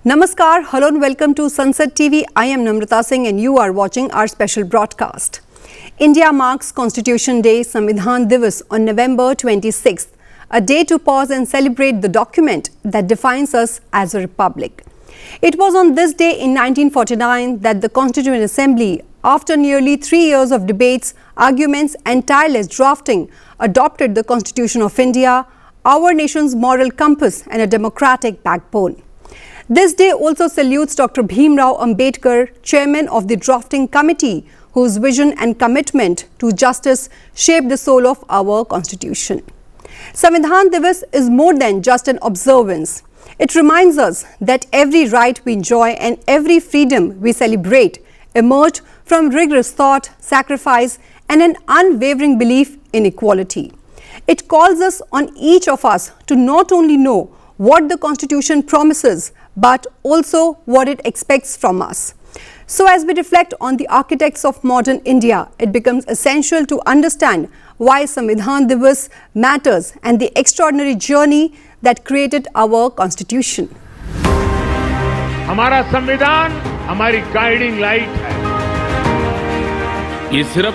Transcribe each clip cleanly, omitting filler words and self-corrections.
Namaskar, hello and welcome to Sansad TV. I am Namrata Singh and you are watching our special broadcast. India marks Constitution Day, Samvidhan Divas on November 26th, a day to pause and celebrate the document that defines us as a republic. It was on this day in 1949 that the Constituent Assembly, after nearly 3 years of debates, arguments and tireless drafting, adopted the Constitution of India, our nation's moral compass and a democratic backbone. This day also salutes Dr. Bhimrao Ambedkar, chairman of the drafting committee, whose vision and commitment to justice shaped the soul of our constitution. Samvidhan Divas is more than just an observance. It reminds us that every right we enjoy and every freedom we celebrate emerged from rigorous thought, sacrifice, and an unwavering belief in equality. It calls us on each of us to not only know what the Constitution promises, but also what it expects from us. So as we reflect on the architects of modern India, it becomes essential to understand why Samvidhan Divas matters and the extraordinary journey that created our Constitution. हमारा संविधान हमारी guiding light है। ये सिर्फ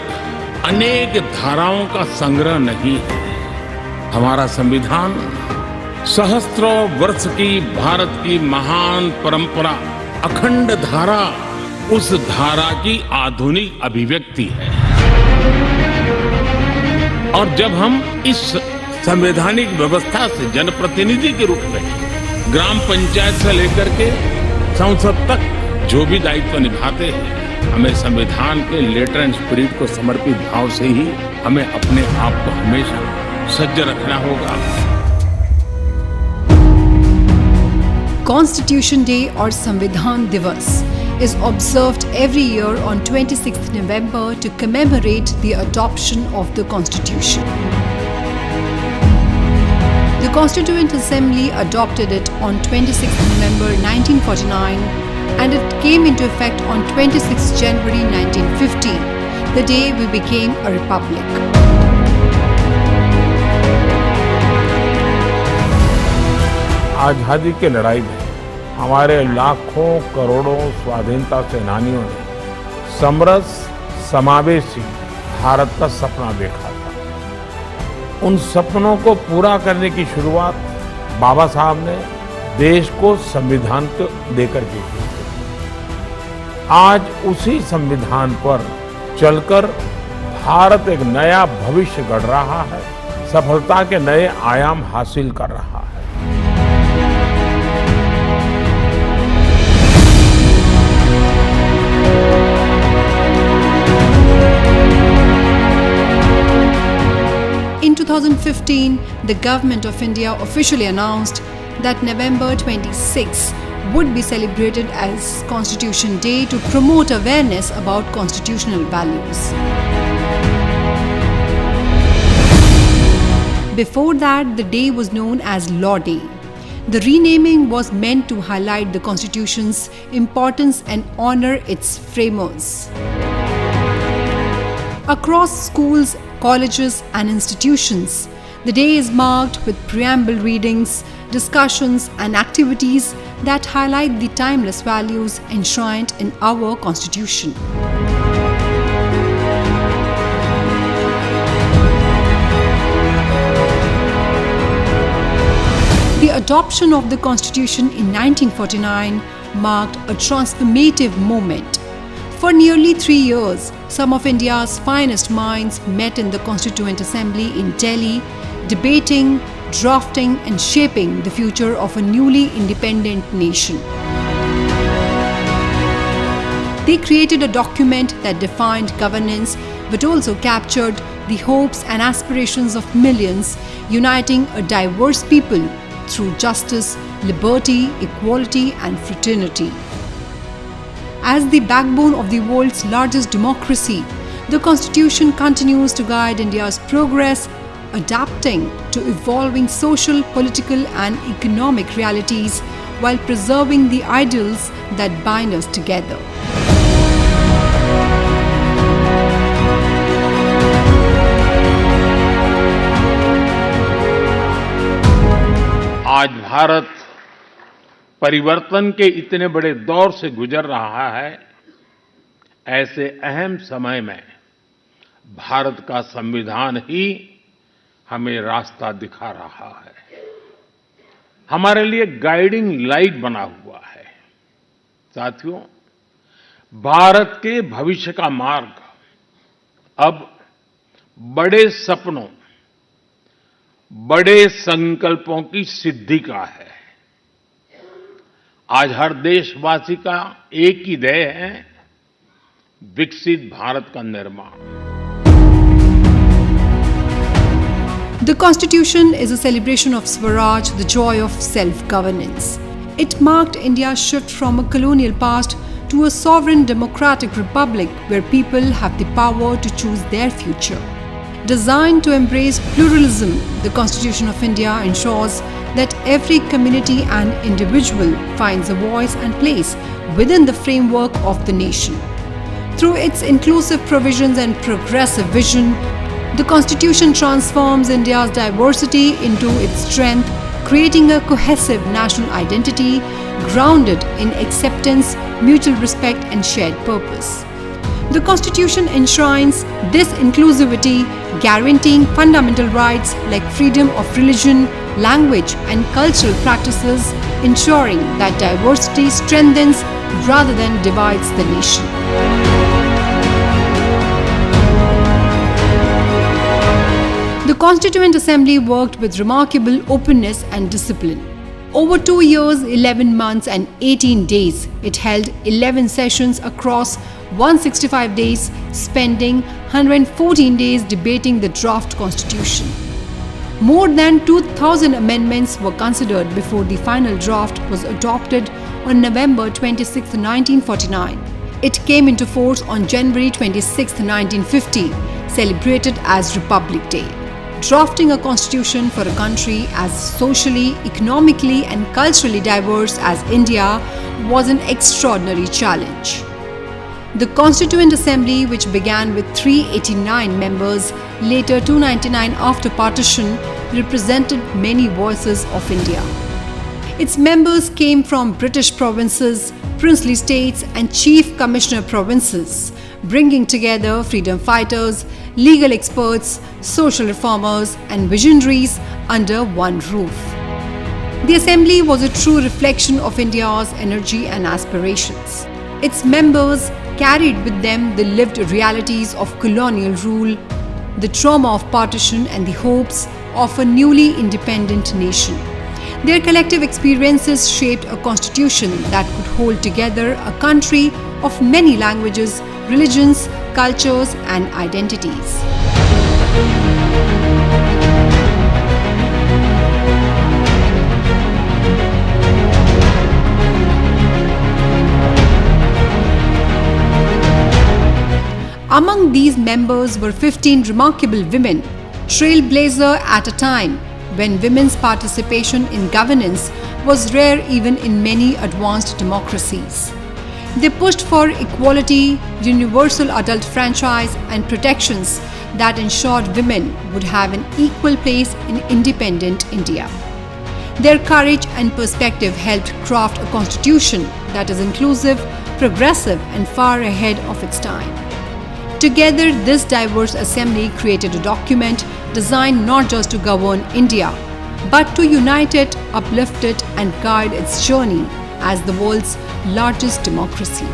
अनेक धाराओं का संग्रह नहीं है। हमारा संविधान सहस्त्रों वर्ष की भारत की महान परंपरा, अखंड धारा, उस धारा की आधुनिक अभिव्यक्ति है। और जब हम इस संवैधानिक व्यवस्था से जनप्रतिनिधि के रूप में ग्राम पंचायत से लेकर के संसद तक जो भी दायित्व निभाते हैं, हमें संविधान के लेटर एंड स्पिरिट को समर्पित भाव से ही हमें अपने आप को हमेशा सज्ज रखना होगा। Constitution Day or Samvidhan Divas is observed every year on 26th November to commemorate the adoption of the Constitution. The Constituent Assembly adopted it on 26th November 1949 and it came into effect on 26th January 1950, the day we became a republic. आजादी की लड़ाई में हमारे लाखों करोड़ों स्वाधीनता सेनानियों ने समरस समावेशी भारत का सपना देखा था। उन सपनों को पूरा करने की शुरुआत बाबा साहब ने देश को संविधान को देकर की थी। आज उसी संविधान पर चलकर भारत एक नया भविष्य गढ़ रहा है, सफलता के नए आयाम हासिल कर रहा है। In 2015, the Government of India officially announced that November 26 would be celebrated as Constitution Day to promote awareness about constitutional values. Before that, the day was known as Law Day. The renaming was meant to highlight the Constitution's importance and honor its framers. Across schools, colleges and institutions, the day is marked with preamble readings, discussions and activities that highlight the timeless values enshrined in our Constitution. The adoption of the Constitution in 1949 marked a transformative moment. For nearly 3 years, some of India's finest minds met in the Constituent Assembly in Delhi, debating, drafting and shaping the future of a newly independent nation. They created a document that defined governance but also captured the hopes and aspirations of millions, uniting a diverse people through justice, liberty, equality and fraternity. As the backbone of the world's largest democracy, the Constitution continues to guide India's progress, adapting to evolving social, political and economic realities while preserving the ideals that bind us together. आज भारत परिवर्तन के इतने बड़े दौर से गुजर रहा है, ऐसे अहम समय में भारत का संविधान ही हमें रास्ता दिखा रहा है, हमारे लिए गाइडिंग लाइट बना हुआ है। साथियों, भारत के भविष्य का मार्ग अब बड़े सपनों, बड़े संकल्पों की सिद्धि का है। आज हर देशवासी का एक ही ध्येय है, विकसित भारत का निर्माण। The Constitution is a celebration of Swaraj, the joy of self-governance. It marked India's shift from a colonial past to a sovereign democratic republic where people have the power to choose their future. Designed to embrace pluralism, the Constitution of India ensures that every community and individual finds a voice and place within the framework of the nation. Through its inclusive provisions and progressive vision, the Constitution transforms India's diversity into its strength, creating a cohesive national identity grounded in acceptance, mutual respect, and shared purpose. The Constitution enshrines this inclusivity, guaranteeing fundamental rights like freedom of religion, language, and cultural practices, ensuring that diversity strengthens rather than divides the nation. The Constituent Assembly worked with remarkable openness and discipline. Over 2 years, 11 months and 18 days, it held 11 sessions across 165 days, spending 114 days debating the draft constitution. More than 2,000 amendments were considered before the final draft was adopted on November 26, 1949. It came into force on January 26, 1950, celebrated as Republic Day. Drafting a constitution for a country as socially, economically, and culturally diverse as India was an extraordinary challenge. The Constituent Assembly, which began with 389 members, later 299 after partition, represented many voices of India. Its members came from British provinces, princely states, and chief commissioner provinces, bringing together freedom fighters, legal experts, social reformers, and visionaries under one roof. The Assembly was a true reflection of India's energy and aspirations. Its members carried with them the lived realities of colonial rule, the trauma of partition, and the hopes of a newly independent nation. Their collective experiences shaped a constitution that could hold together a country of many languages, religions, cultures, and identities. Among these members were 15 remarkable women, trailblazer at a time when women's participation in governance was rare even in many advanced democracies. They pushed for equality, universal adult franchise, and protections that ensured women would have an equal place in independent India. Their courage and perspective helped craft a constitution that is inclusive, progressive, and far ahead of its time. Together, this diverse assembly created a document designed not just to govern India, but to unite it, uplift it, and guide its journey as the world's largest democracy.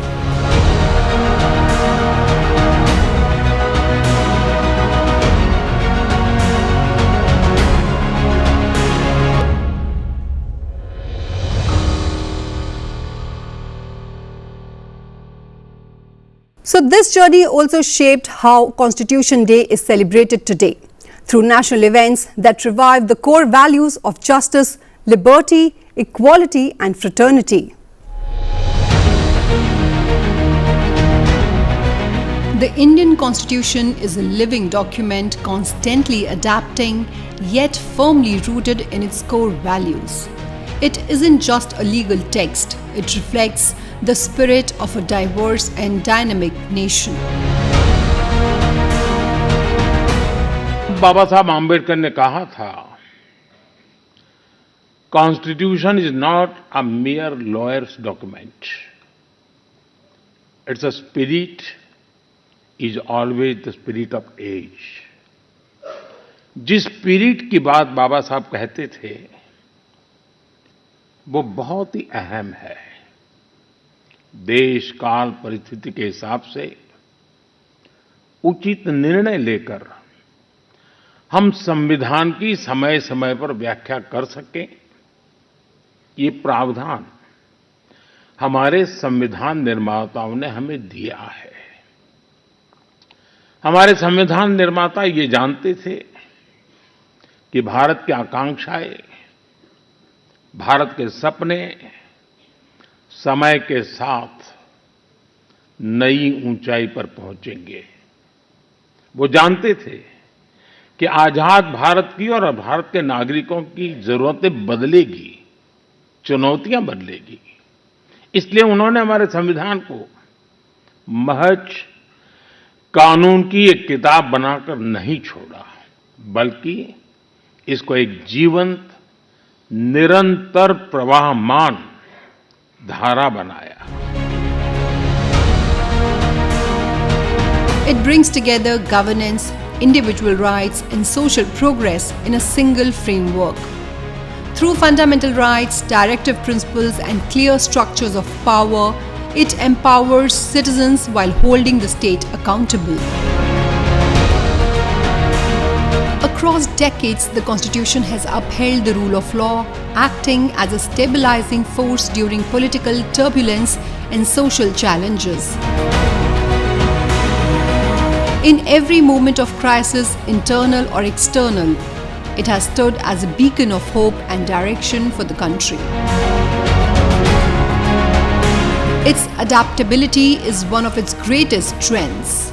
So this journey also shaped how Constitution Day is celebrated today, through national events that revive the core values of justice, liberty, equality, and fraternity. The Indian Constitution is a living document constantly adapting, yet firmly rooted in its core values. It isn't just a legal text, it reflects the spirit of a diverse and dynamic nation. बाबा साहब आम्बेडकर ने कहा था Constitution is not a mere lawyer's document. Its a spirit is always the spirit of age. जिस spirit की बात बाबा साहब कहते थे वो बहुत ही अहम है। देश काल परिस्थिति के हिसाब से उचित निर्णय लेकर हम संविधान की समय समय पर व्याख्या कर सकें, ये प्रावधान हमारे संविधान निर्माताओं ने हमें दिया है। हमारे संविधान निर्माता ये जानते थे कि भारत की आकांक्षाएं, भारत के सपने समय के साथ नई ऊंचाई पर पहुंचेंगे। वो जानते थे कि आजाद भारत की और भारत के नागरिकों की जरूरतें बदलेगी, चुनौतियां बदलेगी। इसलिए उन्होंने हमारे संविधान को महज कानून की एक किताब बनाकर नहीं छोड़ा, बल्कि इसको एक जीवंत, निरंतर प्रवाहमान धारा बनाया। It brings together governance, individual rights and social progress in a single framework. Through fundamental rights, directive principles and clear structures of power, it empowers citizens while holding the state accountable. Across decades, the Constitution has upheld the rule of law, acting as a stabilizing force during political turbulence and social challenges. In every moment of crisis, internal or external, it has stood as a beacon of hope and direction for the country. Its adaptability is one of its greatest strengths.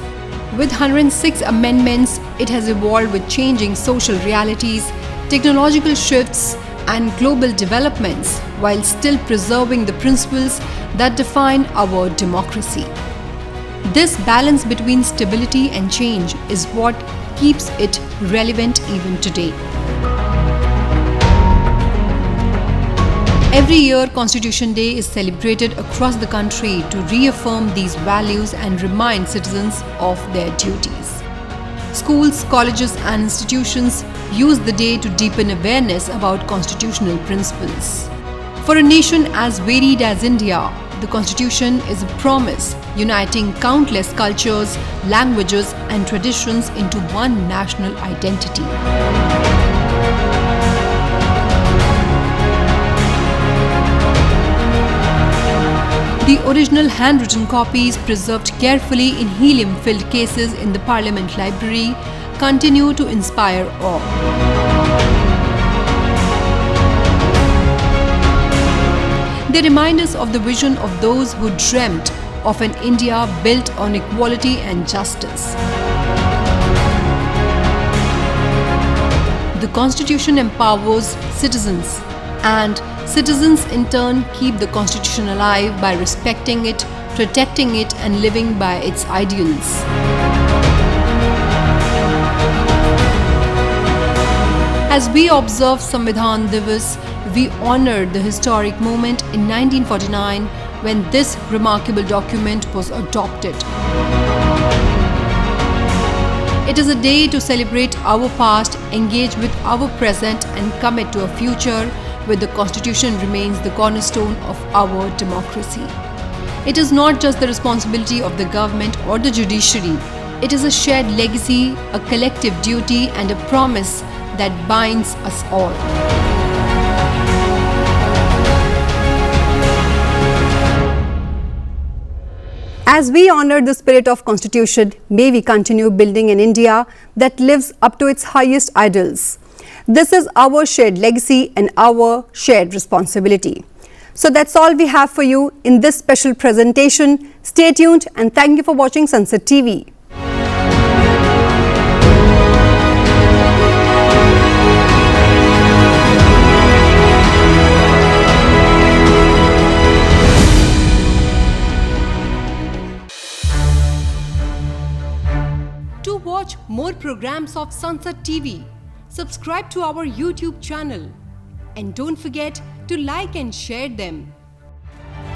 With 106 amendments, it has evolved with changing social realities, technological shifts, and global developments, while still preserving the principles that define our democracy. This balance between stability and change is what keeps it relevant even today. Every year, Constitution Day is celebrated across the country to reaffirm these values and remind citizens of their duties. Schools, colleges, and institutions use the day to deepen awareness about constitutional principles. For a nation as varied as India, the Constitution is a promise uniting countless cultures, languages, and traditions into one national identity. The original handwritten copies, preserved carefully in helium-filled cases in the Parliament Library, continue to inspire awe. They remind us of the vision of those who dreamt of an India built on equality and justice. The Constitution empowers citizens, and citizens in turn keep the Constitution alive by respecting it, protecting it, and living by its ideals. As we observe Samvidhan Divas, we honor the historic moment in 1949 when this remarkable document was adopted. It is a day to celebrate our past, engage with our present, and commit to a future where the Constitution remains the cornerstone of our democracy. It is not just the responsibility of the government or the judiciary. It is a shared legacy, a collective duty, and a promise that binds us all. As we honor the spirit of Constitution, may we continue building an India that lives up to its highest ideals. This is our shared legacy and our shared responsibility. So that's all we have for you in this special presentation. Stay tuned and thank you for watching Sansad TV. To watch more programs of Sansad TV, subscribe to our YouTube channel. And don't forget to like and share them.